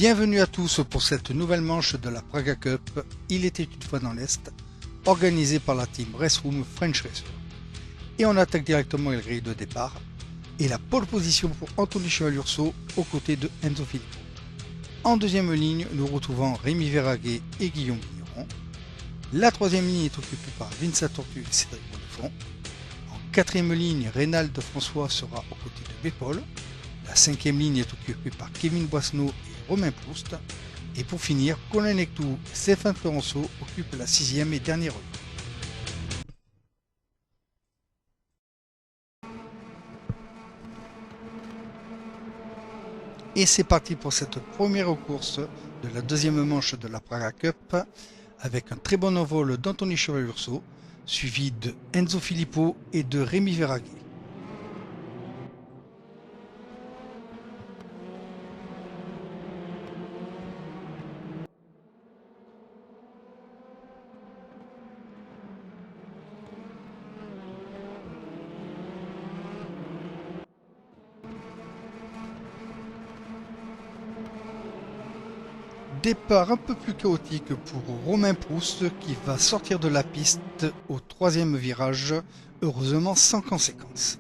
Bienvenue à tous pour cette nouvelle manche de la Praga Cup, il était une fois dans l'Est, organisée par la team Raceroom French Racer. Et on attaque directement le grille de départ, et la pole position pour Anthony Cheval-Urso aux côtés de Enzo Filippo. En deuxième ligne, nous retrouvons Rémi Verhaeghe et Guillaume Vigneron. La troisième ligne est occupée par Vince Tortu et Cédric Bonnefond. En quatrième ligne, Reynald François sera aux côtés de Bepol. La cinquième ligne est occupée par Kevin Boissneau et Romain Proust. Et pour finir, Colin Nectou et Stéphane Florenceau occupent la sixième et dernière ligne. Et c'est parti pour cette première course de la deuxième manche de la Praga Cup avec un très bon envol d'Anthony Cheval-Urso suivi de Enzo Filippo et de Rémi Verhaeghe. Départ un peu plus chaotique pour Romain Proust qui va sortir de la piste au troisième virage, heureusement sans conséquence.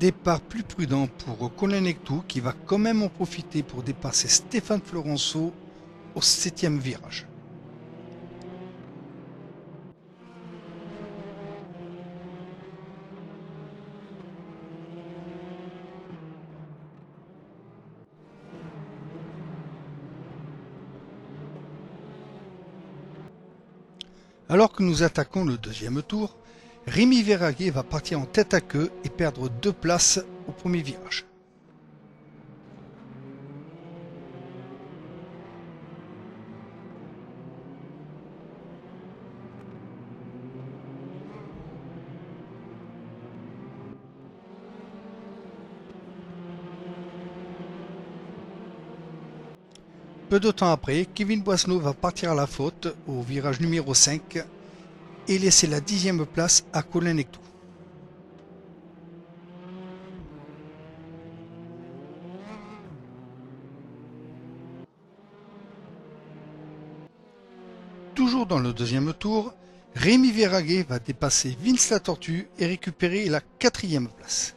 Départ plus prudent pour Colin Nectou qui va quand même en profiter pour dépasser Stéphane Florenceau au septième virage. Alors que nous attaquons le deuxième tour, Rémi Verhaeghe va partir en tête à queue et perdre 2 places au premier virage. Peu de temps après, Kevin Boissneau va partir à la faute au virage numéro 5 et laisser la 10e place à Colin Nectou. Toujours dans le deuxième tour, Rémi Verhaeghe va dépasser Vince la Tortue et récupérer la 4e place.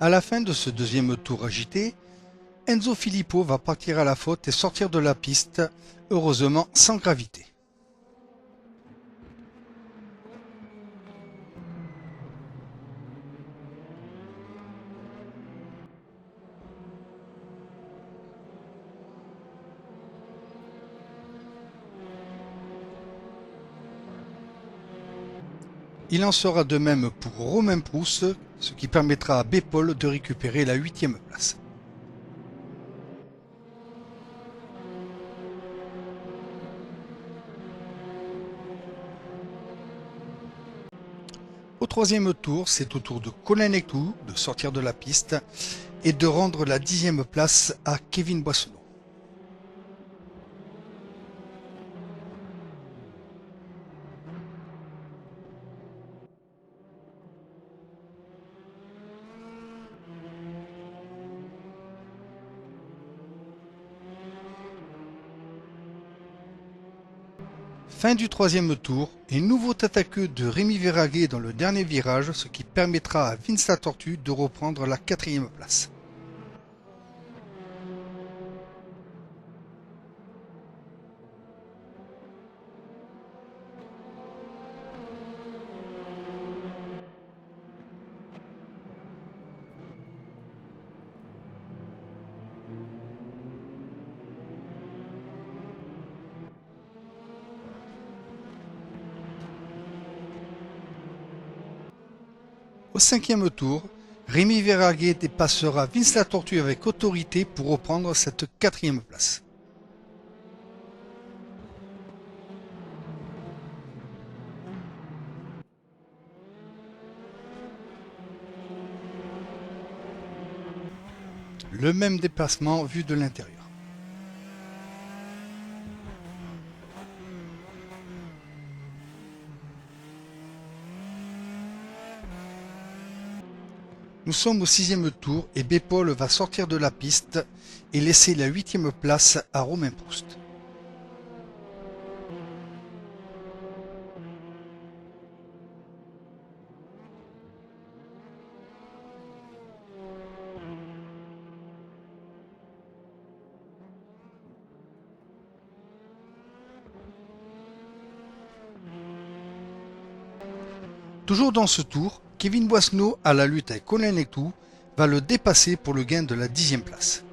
À la fin de ce deuxième tour agité, Enzo Filippo va partir à la faute et sortir de la piste, heureusement sans gravité. Il en sera de même pour Romain Proust, ce qui permettra à Bepol de récupérer la 8e place. Au troisième tour, c'est au tour de Colin Nectou de sortir de la piste et de rendre la 10e place à Kevin Boissneau. Fin du troisième tour et nouveau tête à queue de Rémi Verhaeghe dans le dernier virage, ce qui permettra à Vince la Tortue de reprendre la 4e place. Au cinquième tour, Rémi Verhaeghe dépassera Vince la Tortue avec autorité pour reprendre cette 4e place. Le même déplacement vu de l'intérieur. Nous sommes au 6e tour et Bepol va sortir de la piste et laisser la 8e place à Romain Proust. Toujours dans ce tour, Kevin Boissneau, à la lutte avec Colin Lectoux, va le dépasser pour le gain de la 10e place.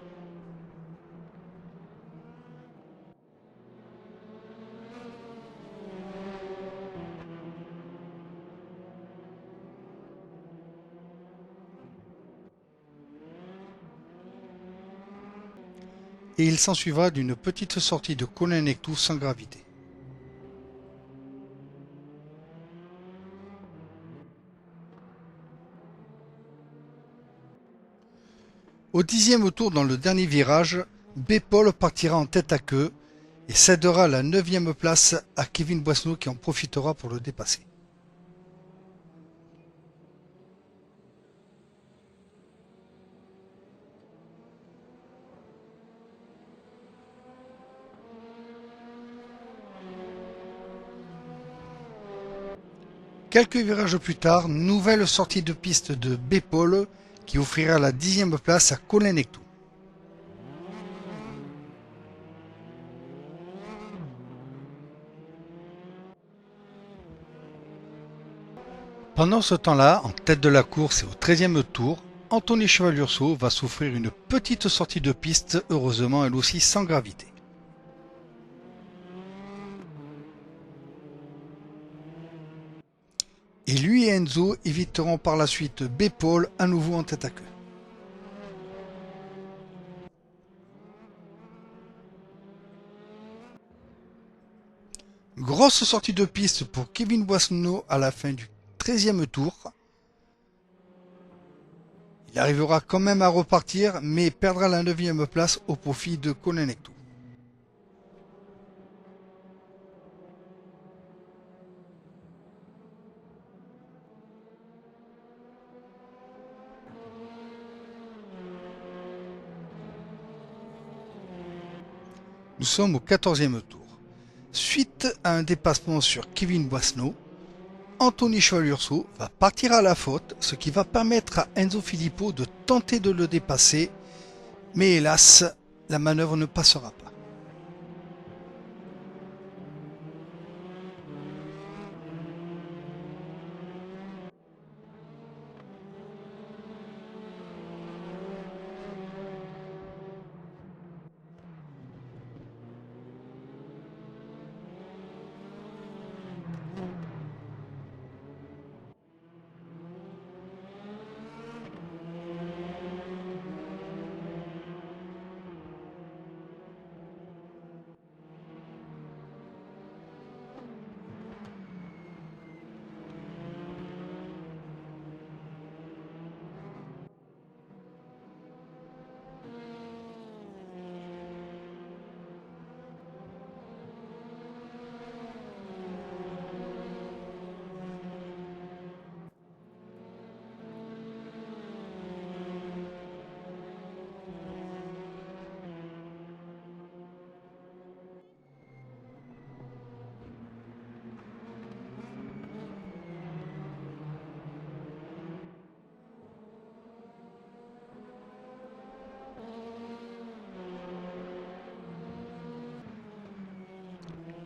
Et il s'ensuivra d'une petite sortie de Colin Lectoux sans gravité. Au 10e tour dans le dernier virage, Bepol partira en tête à queue et cédera la 9e place à Kevin Boissneau qui en profitera pour le dépasser. Quelques virages plus tard, nouvelle sortie de piste de Bepol qui offrira la 10e place à Colin Lectoux. Pendant ce temps-là, en tête de la course et au 13e tour, Anthony Cheval-Urso va souffrir une petite sortie de piste, heureusement elle aussi sans gravité. Et lui et Enzo éviteront par la suite Bepol à nouveau en tête à queue. Grosse sortie de piste pour Kevin Boissneau à la fin du 13e tour. Il arrivera quand même à repartir, mais perdra la 9e place au profit de Colin Lectoux. Nous sommes au 14e tour. Suite à un dépassement sur Kevin Boissneau, Anthony Cheval-Urso va partir à la faute, ce qui va permettre à Enzo Filippo de tenter de le dépasser, mais hélas, la manœuvre ne passera pas.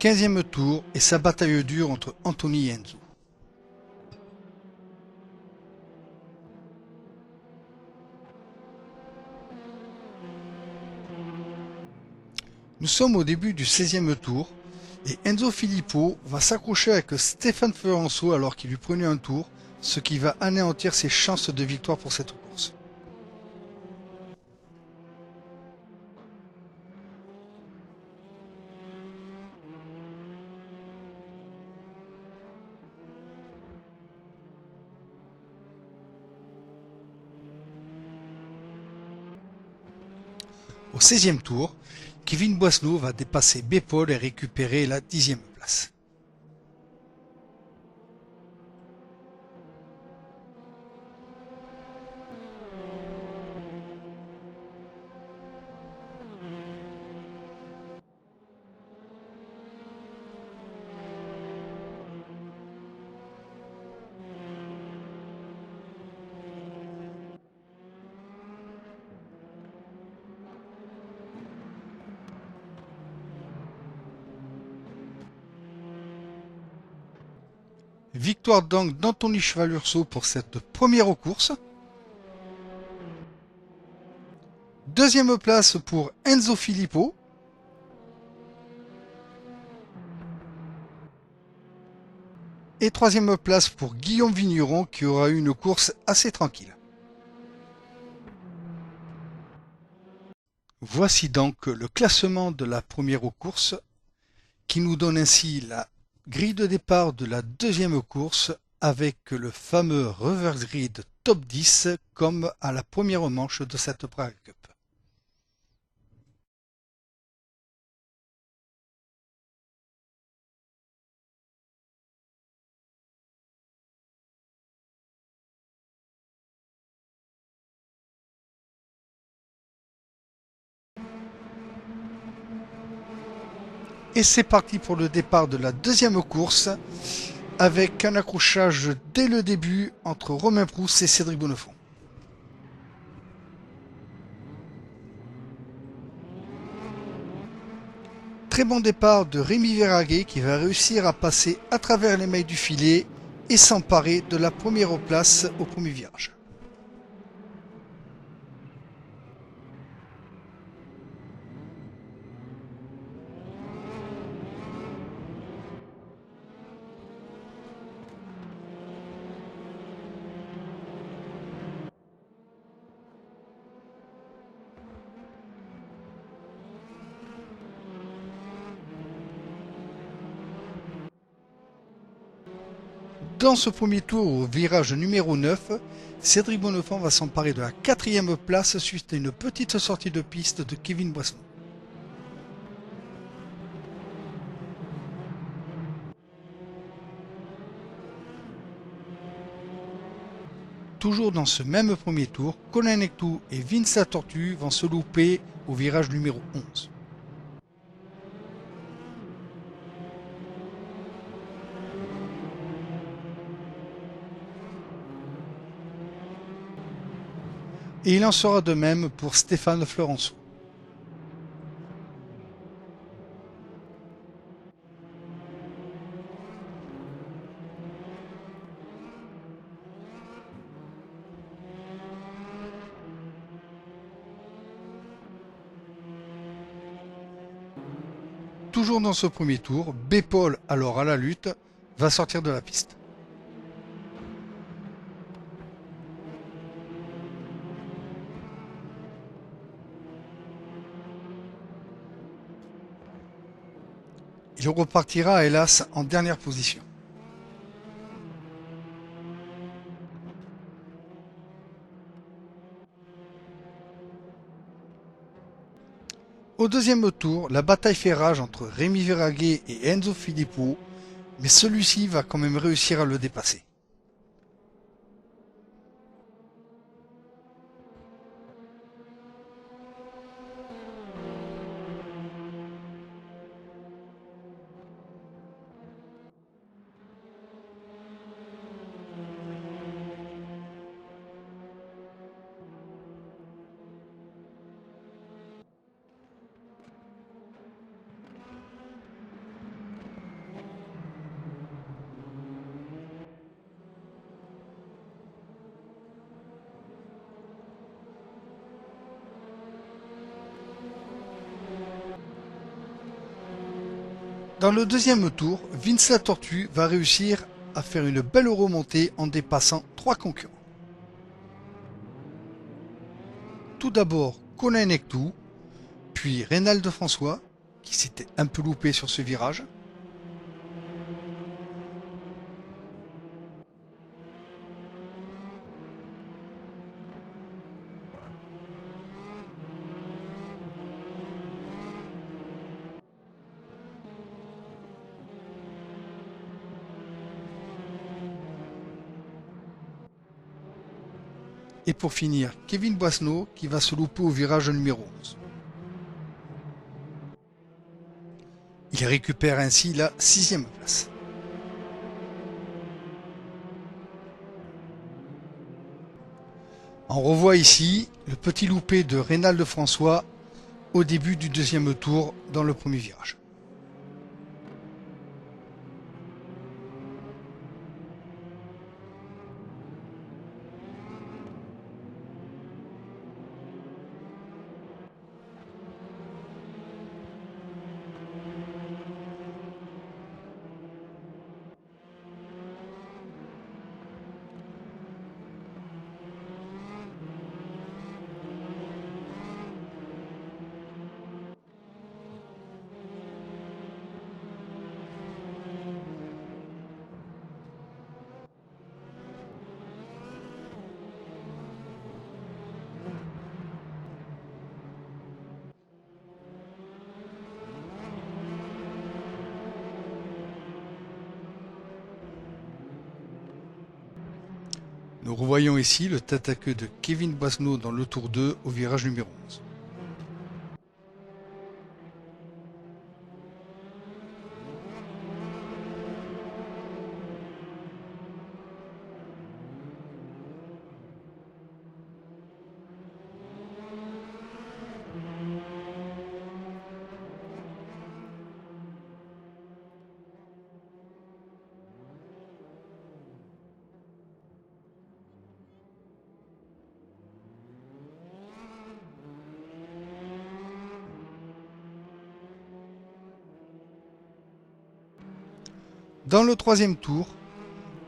« 15e tour et sa bataille dure entre Anthony et Enzo. Nous sommes au début du 16e tour et Enzo Filippo va s'accrocher avec Stéphane Fiorenzo alors qu'il lui prenait un tour ce qui va anéantir ses chances de victoire pour cette course. Au 16e tour, Kevin Boisselot va dépasser Bepol et récupérer la 10e place. Victoire donc d'Anthony Cheval-Urso pour cette première course. Deuxième place pour Enzo Filippo. Et troisième place pour Guillaume Vigneron qui aura eu une course assez tranquille. Voici donc le classement de la première course qui nous donne ainsi la grille de départ de la deuxième course avec le fameux reverse grid top 10 comme à la première manche de cette Praga Cup. Et c'est parti pour le départ de la deuxième course avec un accrochage dès le début entre Romain Proust et Cédric Bonnefond. Très bon départ de Rémi Verhaeghe qui va réussir à passer à travers les mailles du filet et s'emparer de la première place au premier virage. Dans ce premier tour au virage numéro 9, Cédric Bonnefond va s'emparer de la 4e place suite à une petite sortie de piste de Kevin Boisselot. Toujours dans ce même premier tour, Colin Nectou et Vince Latortue vont se louper au virage numéro 11. Et il en sera de même pour Stéphane Florenceau. Toujours dans ce premier tour, Bepol, alors à la lutte, va sortir de la piste. Il repartira hélas en dernière position. Au deuxième tour, la bataille fait rage entre Rémi Verhaeghe et Enzo Filippo, mais celui-ci va quand même réussir à le dépasser. Dans le deuxième tour, Vince Latortue va réussir à faire une belle remontée en dépassant 3 concurrents. Tout d'abord Colin Nectou, puis Reynald François, qui s'était un peu loupé sur ce virage. Et pour finir, Kevin Boisneau qui va se louper au virage numéro 11. Il récupère ainsi la 6e place. On revoit ici le petit loupé de Reynald François au début du deuxième tour dans le premier virage. Nous revoyons ici le tête à queue de Kevin Boisneau dans le tour 2 au virage numéro 11. Dans le troisième tour,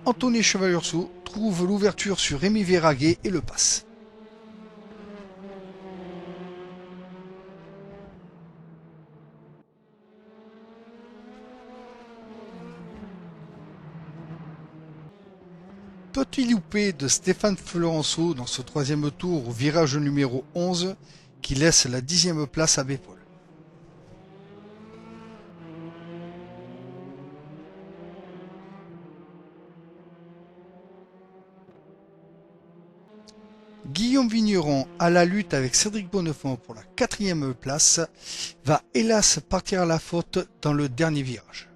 Anthony Chevalurceau trouve l'ouverture sur Rémi Verhaeghe et le passe. Petit loupé de Stéphane Florenceau dans ce troisième tour au virage numéro 11 qui laisse la 10e place à Bepol. Guillaume Vigneron à la lutte avec Cédric Bonnefond pour la 4e place va hélas partir à la faute dans le dernier virage.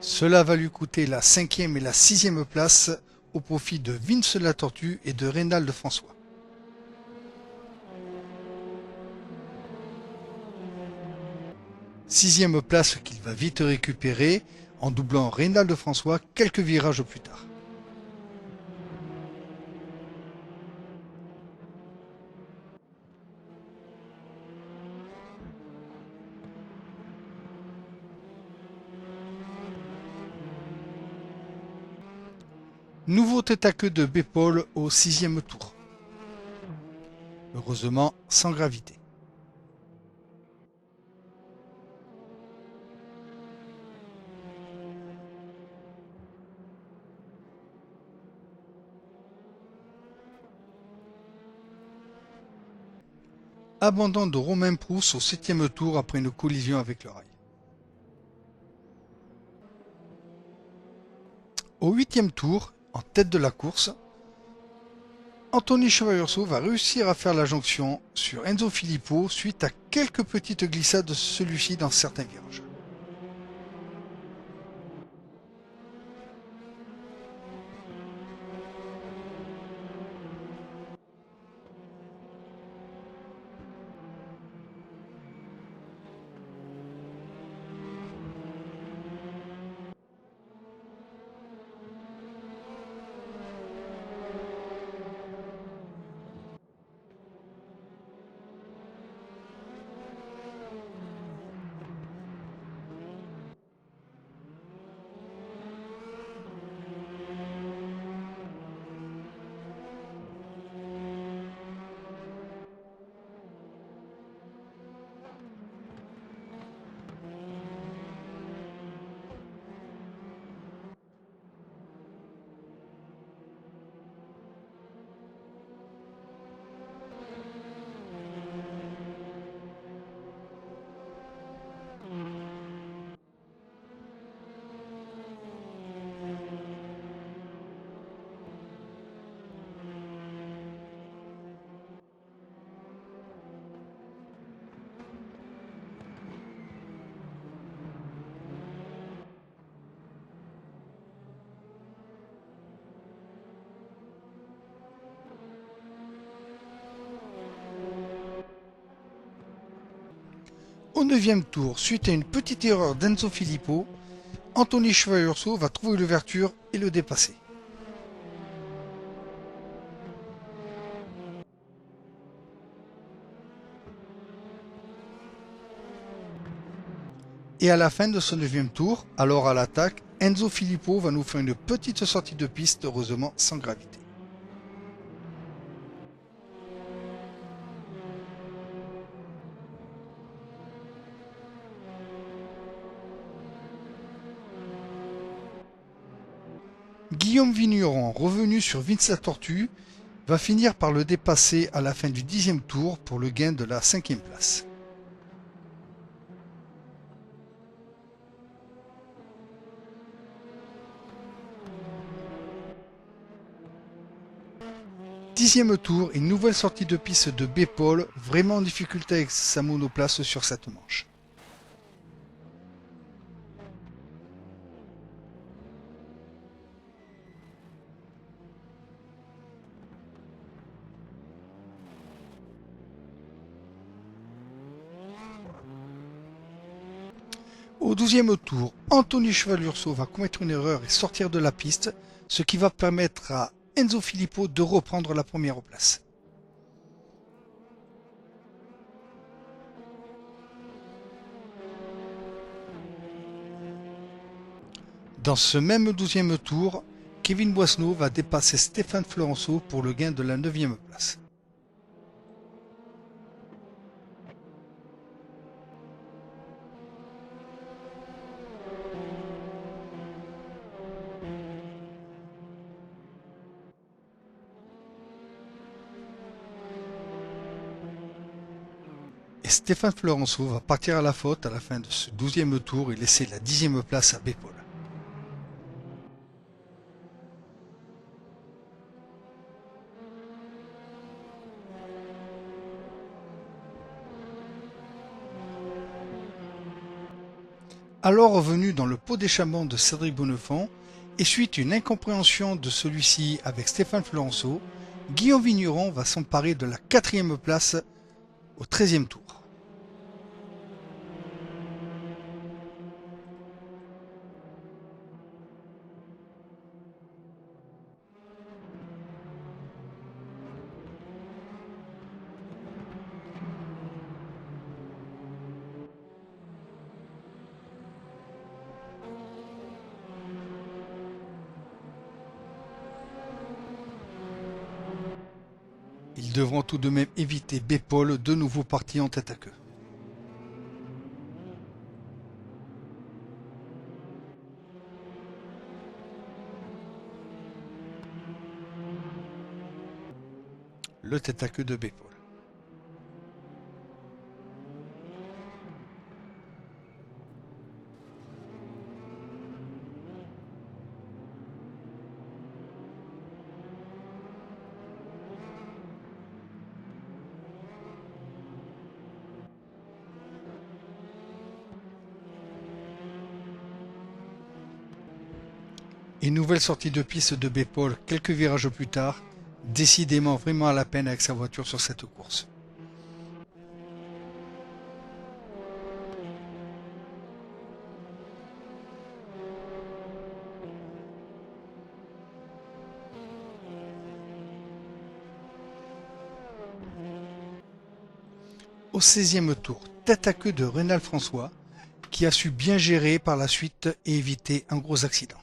Cela va lui coûter la 5e et la 6e place au profit de Vince la Tortue et de Reynald François. 6e place qu'il va vite récupérer en doublant Reynald François quelques virages plus tard. Nouveau tête à queue de Bepol au 6e tour. Heureusement sans gravité. Abandon de Romain Proust au 7e tour après une collision avec le rail. Au 8e tour, en tête de la course, Anthony Chevalurceau va réussir à faire la jonction sur Enzo Filippo suite à quelques petites glissades de celui-ci dans certains virages. Au 9e tour, suite à une petite erreur d'Enzo Filippo, Anthony Chevalier-Urso va trouver l'ouverture et le dépasser. Et à la fin de ce 9e tour, alors à l'attaque, Enzo Filippo va nous faire une petite sortie de piste, heureusement sans gravité. Guillaume Vigneron, revenu sur Vince la Tortue, va finir par le dépasser à la fin du 10e tour pour le gain de la 5e place. Dixième tour, une nouvelle sortie de piste de B-Paul, vraiment en difficulté avec sa monoplace sur cette manche. Au 12e tour, Anthony Chevalier-Urso va commettre une erreur et sortir de la piste, ce qui va permettre à Enzo Filippo de reprendre la première place. Dans ce même 12e tour, Kevin Boissneau va dépasser Stéphane Florenceau pour le gain de la 9e place. Et Stéphane Florenceau va partir à la faute à la fin de ce 12e tour et laisser la 10e place à B-Paul. Alors revenu dans le pot d'échappement de Cédric Bonnefond, et suite à une incompréhension de celui-ci avec Stéphane Florenceau, Guillaume Vigneron va s'emparer de la 4e place au 13e tour. Ils devront tout de même éviter B-Paul, de nouveau parti en tête à queue. Le tête à queue de B-Paul. Et nouvelle sortie de piste de B-Paul quelques virages plus tard, décidément vraiment à la peine avec sa voiture sur cette course. Au 16e tour, tête à queue de Reynald François, qui a su bien gérer par la suite et éviter un gros accident.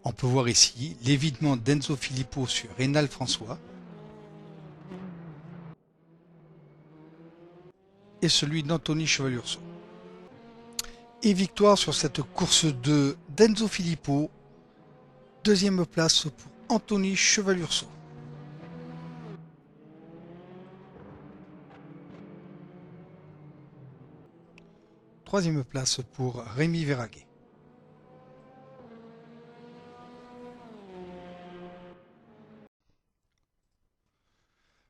On peut voir ici l'évitement d'Enzo Filippo sur Reynald François et celui d'Anthony Chevalier-Urso. Et victoire sur cette course 2 d'Enzo Filippo, deuxième place pour Anthony Chevalier-Urso. Troisième place pour Rémi Verhaeghe.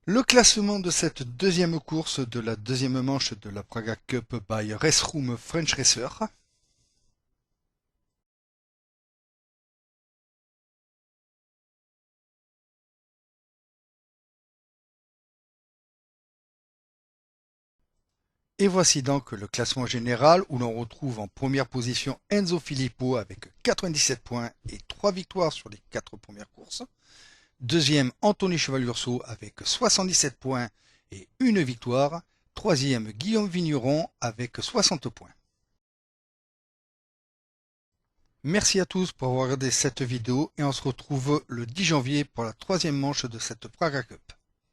Le classement de cette deuxième course de la deuxième manche de la Praga Cup by Raceroom French Racer. Et voici donc le classement général où l'on retrouve en première position Enzo Filippo avec 97 points et 3 victoires sur les 4 premières courses. Deuxième, Anthony Cheval-Urso avec 77 points et 1 victoire. Troisième, Guillaume Vigneron avec 60 points. Merci à tous pour avoir regardé cette vidéo et on se retrouve le 10 janvier pour la troisième manche de cette Praga Cup.